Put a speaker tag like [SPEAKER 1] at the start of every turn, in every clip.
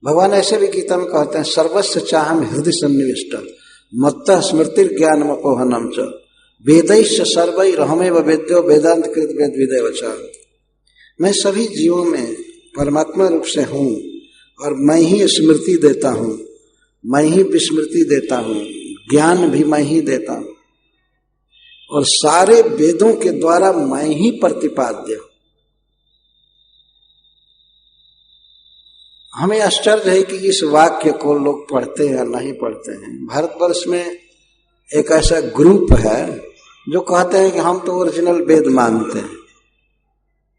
[SPEAKER 1] भगवान ऐसे भी गीता में कहते हैं, सर्वस्व चाहम हृदय सन्निविष्ट मत्तः स्मृतिर ज्ञानम अपोहनम च वेदैश्च सर्वैरहमेव वेद्यो वेदांत कृत वेद विदेव च। मैं सभी जीवों में परमात्मा रूप से हूँ और मैं ही स्मृति देता हूँ, मैं ही विस्मृति देता हूँ, ज्ञान भी मैं ही देता हूँ और सारे वेदों के द्वारा मैं ही प्रतिपाद्य हूँ। हमें आश्चर्य है कि इस वाक्य को लोग पढ़ते हैं नहीं पढ़ते हैं। भारतवर्ष में एक ऐसा ग्रुप है जो कहते हैं कि हम तो ओरिजिनल वेद मानते हैं,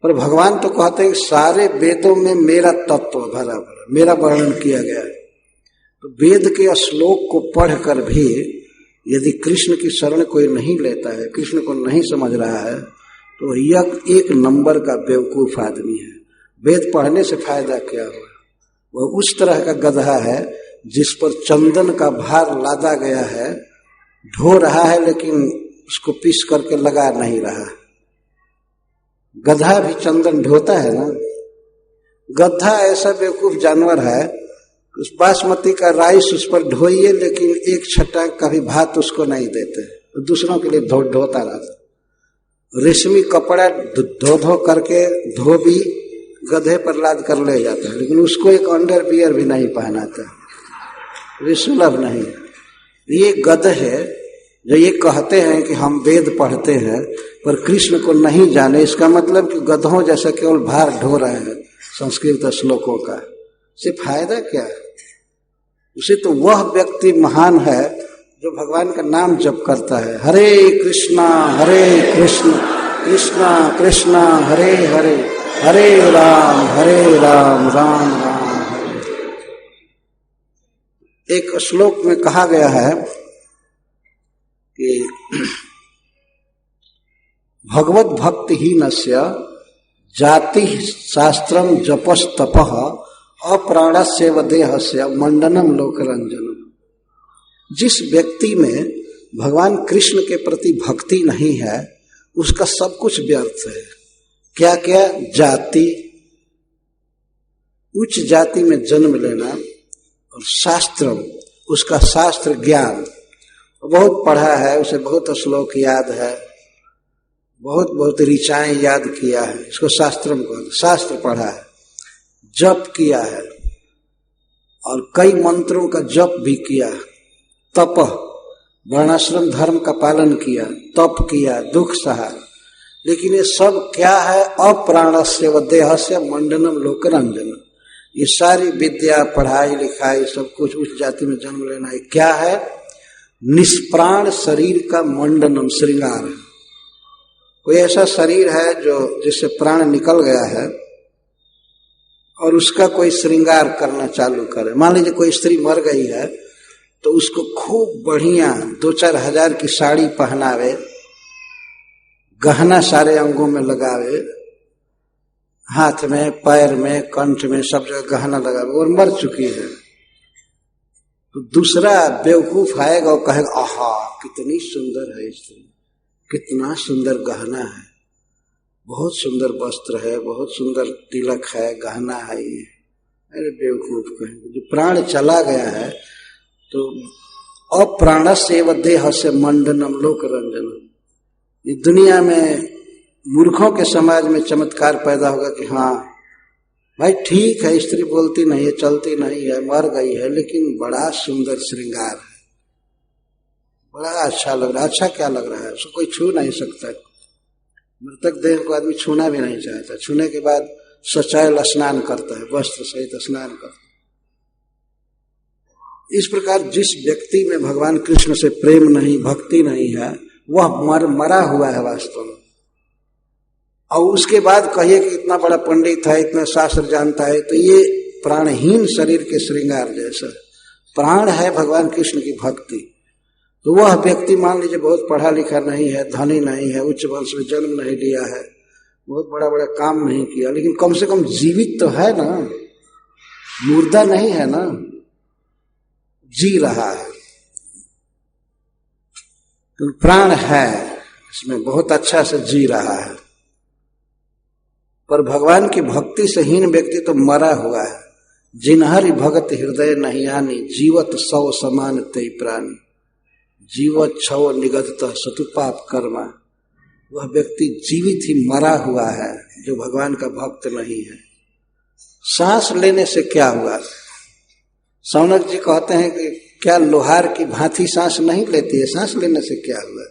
[SPEAKER 1] पर भगवान तो कहते हैं कि सारे वेदों में मेरा तत्व भरा भरा, मेरा वर्णन किया गया है। तो वेद के श्लोक को पढ़कर भी यदि कृष्ण की शरण कोई नहीं लेता है, कृष्ण को नहीं समझ रहा है, तो यह एक नंबर का बेवकूफ आदमी है। वेद पढ़ने से फायदा क्या हुआ? वह उस तरह का गधा है जिस पर चंदन का भार लादा गया है, ढो रहा है लेकिन उसको पीस करके लगा नहीं रहा। गधा भी चंदन ढोता है ना। गधा ऐसा बेवकूफ जानवर है, उस बासमती का राइस उस पर ढोइए लेकिन एक छटा का भी भात उसको नहीं देते, तो दूसरों के लिए ढोता रहता। रेशमी कपड़ा धो धो करके धोबी गधे पर लाद कर ले जाता है, लेकिन उसको एक अंडरवियर भी नहीं पहनाता, वे सुलभ नहीं। ये गध है जो ये कहते हैं कि हम वेद पढ़ते हैं पर कृष्ण को नहीं जाने। इसका मतलब कि गधों जैसा केवल भार ढो रहे हैं संस्कृत श्लोकों का, से फायदा क्या है? उसे तो वह व्यक्ति महान है जो भगवान का नाम जप करता है, हरे कृष्णा कृष्णा कृष्णा हरे हरे, हरे राम राम राम हरे। एक श्लोक में कहा गया है कि भगवत भक्ति ही नस्य जाति शास्त्रम जपस तपः अप्राणस्यैव देहस्य मंडनम लोकरंजनम। जिस व्यक्ति में भगवान कृष्ण के प्रति भक्ति नहीं है उसका सब कुछ व्यर्थ है। क्या क्या? जाति, उच्च जाति में जन्म लेना, और शास्त्रम, उसका शास्त्र ज्ञान, बहुत पढ़ा है, उसे बहुत श्लोक याद है, बहुत ऋचाएं याद किया है, इसको शास्त्रम कहते, शास्त्र पढ़ा है, जप किया है और कई मंत्रों का जप भी किया, तप, वर्णाश्रम धर्म का पालन किया, तप किया, दुख सहा, लेकिन ये सब क्या है? अप्राणस्य व देहस्य मंडनम लोकरंजनम। ये सारी विद्या, पढ़ाई लिखाई, सब कुछ उस जाति में जन्म लेना है, क्या है? निष्प्राण शरीर का मंडनम, श्रृंगार है। कोई ऐसा शरीर है जो जिससे प्राण निकल गया है और उसका कोई श्रृंगार करना चालू करे। मान लीजिए कोई स्त्री मर गई है तो उसको खूब बढ़िया 2-4 हजार की साड़ी पहनावे, गहना सारे अंगों में लगावे, हाथ में, पैर में, कंठ में, सब जगह गहना लगावे, और मर चुकी है। तो दूसरा बेवकूफ आएगा और कहेगा, आहा कितनी सुंदर है स्त्री, कितना सुंदर गहना है, बहुत सुंदर वस्त्र है, बहुत सुंदर तिलक है, गहना है ये। अरे बेवकूफ कहेंगे, जो प्राण चला गया है तो अप्राणस्यैव देहस्य मंडनम लोकरंजनम। ये दुनिया में मूर्खों के समाज में चमत्कार पैदा होगा कि हाँ भाई ठीक है, स्त्री बोलती नहीं है, चलती नहीं है, मर गई है, लेकिन बड़ा सुंदर श्रृंगार है, बड़ा अच्छा लग रहा है। अच्छा क्या लग रहा है? उसको कोई छू नहीं सकता। मृतक देह को आदमी छूना भी नहीं चाहता, छूने के बाद सचैल स्नान करता है, वस्त्र सहित स्नान करता है। इस प्रकार जिस व्यक्ति में भगवान कृष्ण से प्रेम नहीं, भक्ति नहीं है, वह मरा हुआ है वास्तव में। और उसके बाद कहिए कि इतना बड़ा पंडित है, इतना शास्त्र जानता है, तो ये प्राणहीन शरीर के श्रृंगार जैसा। प्राण है भगवान कृष्ण की भक्ति। तो वह व्यक्ति मान लीजिए बहुत पढ़ा लिखा नहीं है, धनी नहीं है, उच्च वंश में जन्म नहीं लिया है, बहुत बड़ा बड़ा काम नहीं किया, लेकिन कम से कम जीवित तो है ना, मुर्दा नहीं है ना, जी रहा है, तो प्राण है इसमें, बहुत अच्छा से जी रहा है। पर भगवान की भक्ति से हीन व्यक्ति तो मरा हुआ है, जिनहरि भगत हृदय नहीं आनी, जीवत सौ समान तय प्राणी, जीवत छव निगत सतुपाप कर्मा। वह व्यक्ति जीवित ही मरा हुआ है जो भगवान का भक्त नहीं है। सांस लेने से क्या हुआ? सौनक जी कहते हैं कि क्या लोहार की भांति सांस नहीं लेती है? सांस लेने से क्या हुआ?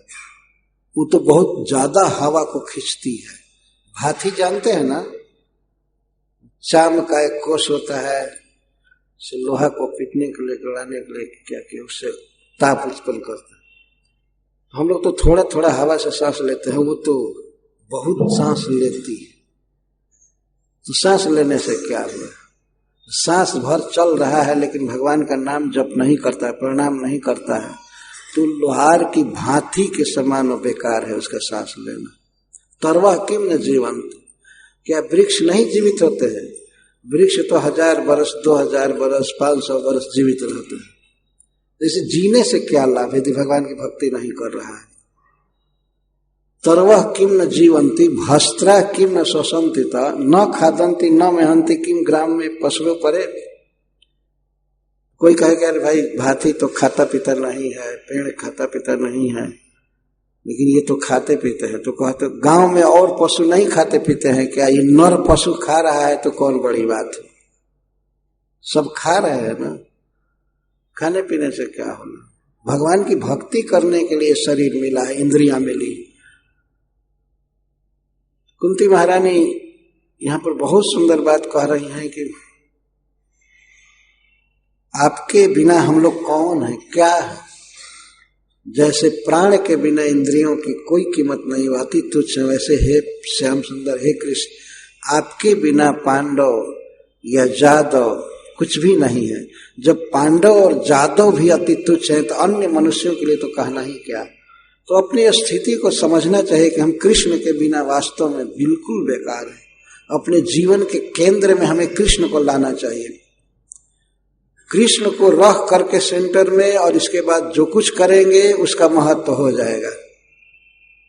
[SPEAKER 1] वो तो बहुत ज्यादा हवा को खींचती है। भांति जानते हैं ना, चाम का एक कोष होता है, से लोहा को पीटने के लिए, गलाने के लिए क्या किया, उससे ताप उत्पन्न करता है। हम लोग तो थोड़ा थोड़ा हवा से सांस लेते हैं, वो तो बहुत सांस लेती है। तो सांस लेने से क्या हुआ? सांस भर चल रहा है लेकिन भगवान का नाम जप नहीं करता है, प्रणाम नहीं करता है, तो लोहार की भांति के समान और बेकार है उसका सांस लेना। तरवह किम न जीवंत, क्या वृक्ष नहीं जीवित होते हैं? वृक्ष तो 1000 वर्ष, 2000 वर्ष, 500 वर्ष जीवित रहते हैं। जैसे जीने से क्या लाभ यदि भगवान की भक्ति नहीं कर रहा है? तरवह किम न जीवंती, भस्त्रा किम न शोषंती, न खादंती न मेहनती, किम ग्राम में पशुओं परे। कोई कहे कि अरे भाई भांति तो खाता पीता नहीं है, पेड़ खाता पीता नहीं है, लेकिन ये तो खाते पीते हैं। तो कहते गांव में और पशु नहीं खाते पीते हैं क्या? ये नर पशु खा रहा है तो कौन बड़ी बात है? सब खा रहे हैं ना, खाने पीने से क्या होना? भगवान की भक्ति करने के लिए शरीर मिला है, इंद्रियां मिली। कुंती महारानी यहां पर बहुत सुंदर बात कह रही हैं कि आपके बिना हम लोग कौन है, क्या है? जैसे प्राण के बिना इंद्रियों की कोई कीमत नहीं होती, तुच्छ है, वैसे हे श्याम सुंदर, हे कृष्ण, आपके बिना पांडव या जादव कुछ भी नहीं है। जब पांडव और जादव भी अति तुच्छ हैं तो अन्य मनुष्यों के लिए तो कहना ही क्या। तो अपनी स्थिति को समझना चाहिए कि हम कृष्ण के बिना वास्तव में बिल्कुल बेकार हैं। अपने जीवन के केंद्र में हमें कृष्ण को लाना चाहिए। कृष्ण को रख करके सेंटर में, और इसके बाद जो कुछ करेंगे उसका महत्व हो जाएगा।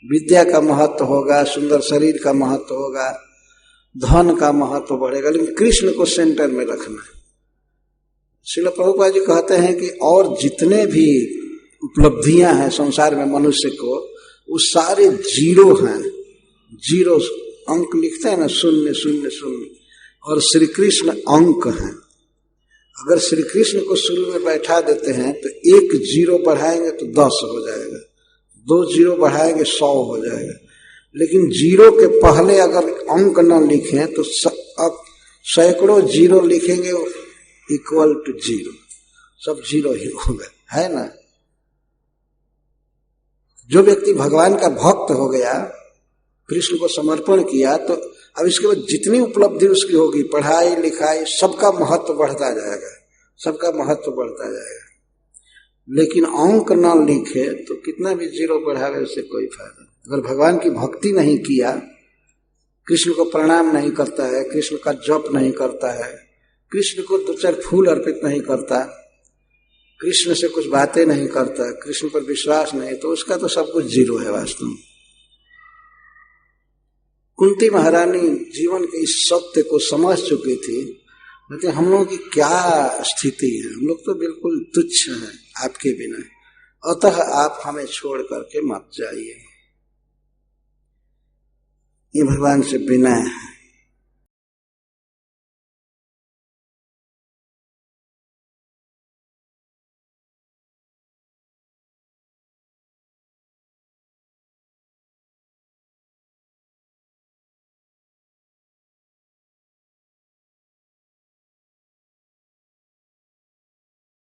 [SPEAKER 1] विद्या का महत्व होगा, सुंदर शरीर का महत्व होगा, धन का महत्व बढ़ेगा, लेकिन कृष्ण को सेंटर में रखना है। श्रील प्रभुपाद जी कहते हैं कि और जितने भी उपलब्धियां हैं संसार में मनुष्य को, वो सारे जीरो हैं। जीरो अंक लिखते हैं ना, 0 0 0, और श्री कृष्ण अंक हैं। अगर श्री कृष्ण को शुरू में बैठा देते हैं तो 1 जीरो बढ़ाएंगे तो 10 हो जाएगा, 2 जीरो बढ़ाएंगे 100 हो जाएगा। लेकिन जीरो के पहले अगर अंक न लिखें तो अब सैकड़ों जीरो लिखेंगे, इक्वल टू जीरो, सब जीरो ही होगा, है ना। जो व्यक्ति भगवान का भक्त हो गया, कृष्ण को समर्पण किया, तो अब इसके बाद जितनी उपलब्धि उसकी होगी, पढ़ाई लिखाई, सबका महत्व बढ़ता जाएगा, सबका महत्व बढ़ता जाएगा। लेकिन अंक न लिखे तो कितना भी जीरो बढ़ावे उससे कोई फायदा नहीं। अगर भगवान की भक्ति नहीं किया, कृष्ण को प्रणाम नहीं करता है, कृष्ण का जप नहीं करता है, कृष्ण को 2-4 फूल अर्पित नहीं करता, कृष्ण से कुछ बातें नहीं करता, कृष्ण पर विश्वास नहीं, तो उसका तो सब कुछ जीरो है वास्तव में। कुंती महारानी जीवन के इस सत्य को समझ चुकी थी। लेकिन हम लोगों की क्या स्थिति है? हम लोग तो बिल्कुल तुच्छ हैं आपके बिना, अतः आप हमें छोड़ करके मत जाइए। ये भगवान से बिना है।